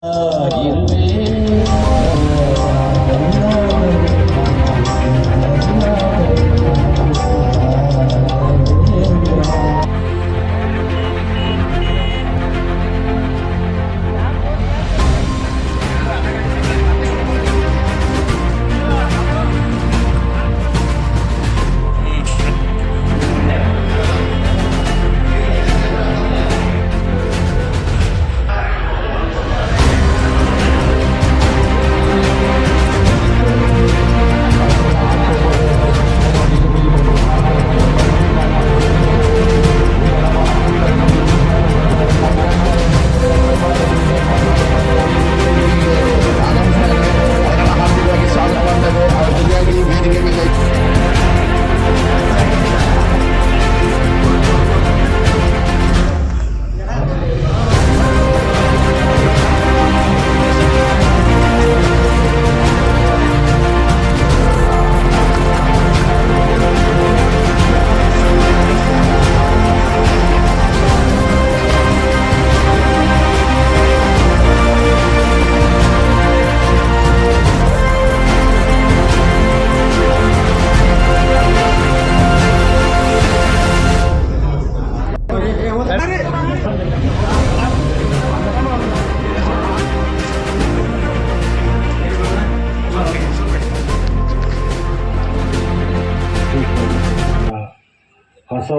ಹೊಸ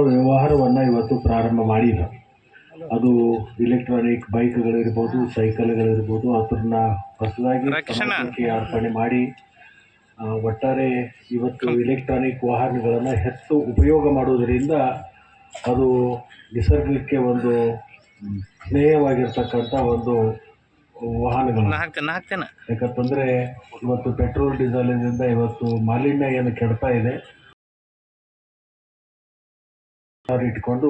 ವ್ಯವಹಾರವನ್ನು ಇವತ್ತು ಪ್ರಾರಂಭ ಮಾಡಿದ. ಅದು ಇಲೆಕ್ಟ್ರಾನಿಕ್ ಬೈಕ್ಗಳಿರ್ಬೋದು, ಸೈಕಲ್ಗಳಿರ್ಬೋದು, ಅದನ್ನ ಹೊಸದಾಗಿ ಸಮಾಜಕ್ಕೆ ಅರ್ಪಣೆ ಮಾಡಿ ಒಟ್ಟಾರೆ ಇವತ್ತು ಇಲೆಕ್ಟ್ರಾನಿಕ್ ವಾಹನಗಳನ್ನು ಹೆಚ್ಚು ಉಪಯೋಗ ಮಾಡುವುದರಿಂದ ಅದು ನಿಸರ್ಗಕ್ಕೆ ಒಂದು ಸ್ನೇಹವಾಗಿರ್ತಕ್ಕಂಥ ಒಂದು ವಾಹನಗಳು. ಯಾಕಂತಂದರೆ ಇವತ್ತು ಪೆಟ್ರೋಲ್ ಡೀಸೆಲಿನಿಂದ ಇವತ್ತು ಮಾಲಿನ್ಯ ಏನು ಕೆಡ್ತಾ ಇದೆ ಇಟ್ಕೊಂಡು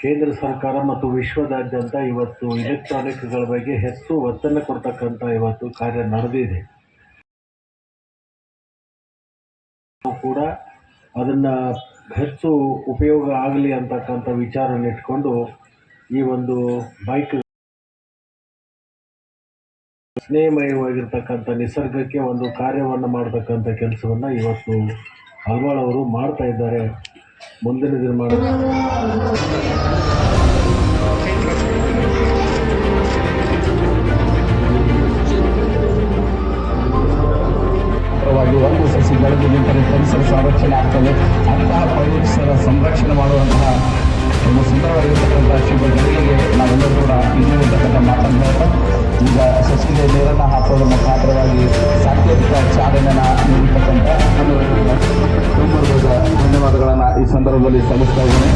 ಕೇಂದ್ರ ಸರ್ಕಾರ ಮತ್ತು ವಿಶ್ವದಾದ್ಯಂತ ಇವತ್ತು ಇಲೆಕ್ಟ್ರಾನಿಕ್ಗಳ ಬಗ್ಗೆ ಹೆಚ್ಚು ಒತ್ತನ್ನು ಕೊಡ್ತಕ್ಕಂಥ ಇವತ್ತು ಕಾರ್ಯ ನಡೆದಿದೆ. ಕೂಡ ಅದನ್ನು ಹೆಚ್ಚು ಉಪಯೋಗ ಆಗಲಿ ಅಂತಕ್ಕಂಥ ವಿಚಾರವನ್ನು ಇಟ್ಕೊಂಡು ಈ ಒಂದು ಬೈಕ್ ಸ್ನೇಹಮಯವಾಗಿರ್ತಕ್ಕಂಥ ನಿಸರ್ಗಕ್ಕೆ ಒಂದು ಕಾರ್ಯವನ್ನು ಮಾಡತಕ್ಕಂಥ ಕೆಲಸವನ್ನು ಇವತ್ತು ಅಲ್ವಾಳ್ ಅವರು ಮಾಡ್ತಾ ಇದ್ದಾರೆ. ಮುಂದಿನ ದಿನಮಾನ ಒಂದು ಸಸಿ ಬೆಳೆದು ನಿಂತರೆ ಪರಿಸರ ಸಂರಕ್ಷಣೆ ಆಗ್ತದೆ. ಅಂತಹ ಪರಿಸರ ಸಂರಕ್ಷಣೆ ಮಾಡುವಂತಹ ಒಂದು ಸುಂದರವಾಗಿರ್ತಕ್ಕಂಥ ಶುಭ ಗಳಿಗೆ ನಾವೆಲ್ಲರೂ ಕೂಡ ಇನ್ನೂ ಇರ್ತಕ್ಕಂಥ ಮಾತನಾಡ್ತಾ ಈಗ ಸಸಿಗೆ ನೀರನ್ನು ಹಾಕೋದ್ರ ಮುಖಾಂತರವಾಗಿ ಸಾಂಕೇತಿಕ ಚಾಲನೆಯನ್ನು ನೀಡತಕ್ಕಂಥ ತುಂಬ ಧನ್ಯವಾದಗಳನ್ನು ಈ ಸಂದರ್ಭದಲ್ಲಿ ಸಲ್ಲಿಸ್ತಾ ಇದ್ದೇನೆ.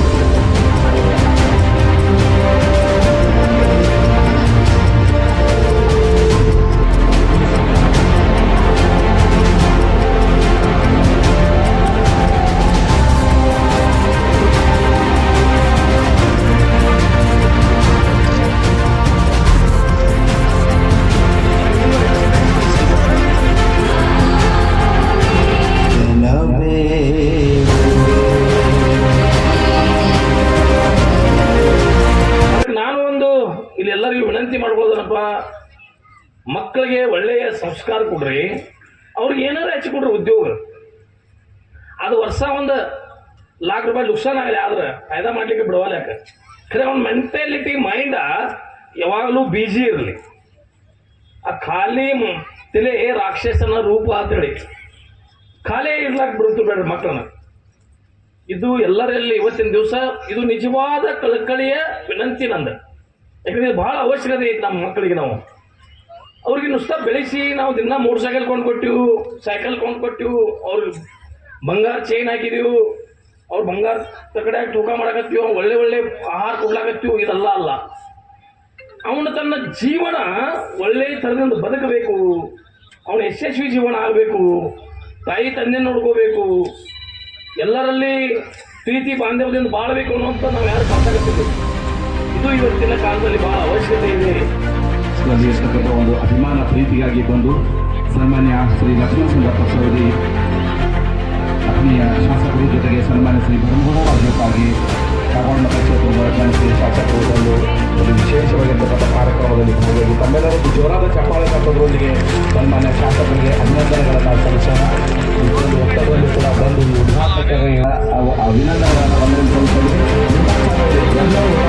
ಎಲ್ಲರಿಗೂ ವಿನಂತಿ ಮಾಡ್ಬೋದನಪ್ಪ, ಮಕ್ಕಳಿಗೆ ಒಳ್ಳೆಯ ಸಂಸ್ಕಾರ ಕೊಡ್ರಿ, ಅವ್ರಿಗೆ ಏನಾರು ಹೆಚ್ಚು ಕೊಡ್ರಿ ಉದ್ಯೋಗ. ಅದು ವರ್ಷ ಒಂದು ₹1,00,000 ನುಕ್ಸಾನ್ ಆಗಲಿ, ಆದ್ರೆ ಫಾಯ್ದಾ ಮಾಡ್ಲಿಕ್ಕೆ ಬಿಡವಲ್ಲ. ಯಾಕೆ ಖರೆ ಅವ್ನ ಮೆಂಟಾಲಿಟಿ ಮೈಂಡ ಯಾವಾಗಲೂ ಬಿಜಿ ಇರಲಿ. ಆ ಖಾಲಿ ತಲೆ ರಾಕ್ಷಸನ ರೂಪ ಅಂತೇಳಿ ಖಾಲಿ ಇರ್ಲಾಕ್ ಬಿಡುತ್ತೆ ಬೇಡ್ರಿ ಮಕ್ಕಳನ್ನ. ಇದು ಎಲ್ಲರಲ್ಲಿ ಇವತ್ತಿನ ದಿವಸ ಇದು ನಿಜವಾದ ಕಳಕಳಿಯ ವಿನಂತಿ ನಂದು. ಯಾಕಂದ್ರೆ ಭಾಳ ಅವಶ್ಯಕತೆ ಐತೆ ನಮ್ಮ ಮಕ್ಕಳಿಗೆ. ನಾವು ಅವ್ರಿಗೆ ನುಸ್ತಾ ಬೆಳೆಸಿ ನಾವು ದಿನ ಮೋಟರ್ ಸೈಕಲ್ ಕೊಂಡ್ಕೊಟ್ಟಿವು, ಸೈಕಲ್ ಕೊಂಡ್ಕೊಟ್ಟಿವು, ಅವ್ರಿಗೆ ಬಂಗಾರ ಚೈನ್ ಹಾಕಿದೀವು, ಅವ್ರು ಬಂಗಾರ ತಗಡೆ ತೂಕ ಮಾಡಕತ್ತೀವಿ, ಒಳ್ಳೆ ಒಳ್ಳೆ ಆಹಾರ ಕೊಡ್ಲಾಕತ್ತೀವಿ. ಇದೆಲ್ಲ ಅಲ್ಲ. ಅವನ ತನ್ನ ಜೀವನ ಒಳ್ಳೆ ಥರದಿಂದ ಬದುಕಬೇಕು, ಅವನ ಯಶಸ್ವಿ ಜೀವನ ಆಗಬೇಕು, ತಾಯಿ ತಂದೆ ನೋಡ್ಕೋಬೇಕು, ಎಲ್ಲರಲ್ಲಿ ಪ್ರೀತಿ ಬಾಂಧವ್ಯದಿಂದ ಬಾಳಬೇಕು ಅನ್ನೋಂಥ ನಾವು ಯಾರು ಮಾತಾಡ್ತೀವಿ. ಇದು ಇವತ್ತಿನ ಕಾಲದಲ್ಲಿ ಬಹಳ ಅವಶ್ಯಕತೆ ಇದೆ. ಇರ್ತಕ್ಕಂಥ ಒಂದು ಅಭಿಮಾನ ಪ್ರೀತಿಗಾಗಿ ಬಂದು ಸನ್ಮಾನ್ಯ ಶ್ರೀ ಲಕ್ಷ್ಮಣಸುಂದರಪ್ಪ ಸವದಿ ಆತ್ಮೀಯ ಶಾಸಕರು ಜೊತೆಗೆ ಸನ್ಮಾನ್ಯ ಶ್ರೀ ಬ್ರಹ್ಮಗೌಡ ಅವರಿಗಾಗಿ ಕಾಗೋಡು ಕ್ಷೇತ್ರದ ಶಾಸಕರು ಒಂದು ವಿಶೇಷವಾಗಿರ್ತಕ್ಕಂಥ ಕಾರ್ಯಕ್ರಮದಲ್ಲಿ ಭಾಗಿಯಾಗಿ ತಮ್ಮೆಲ್ಲರೂ ಜೋರಾದ ಚಪ್ಪಾಳೆ ತಟ್ಟೋದ್ರೊಂದಿಗೆ ಸನ್ಮಾನ್ಯ ಶಾಸಕರಿಗೆ ಅಭಿನಂದನೆಗಳನ್ನು ಸಲ್ಲಿಸೋಣ. ಒಂದು ಒತ್ತಡದಲ್ಲಿ ಕೂಡ ಬಂದು ಈ ಉದ್ಘಾಟಕರಿಗೆ ಅಭಿನಂದನೆಗಳನ್ನು ಸಲ್ಲಿಸಲು ಎಲ್ಲರೂ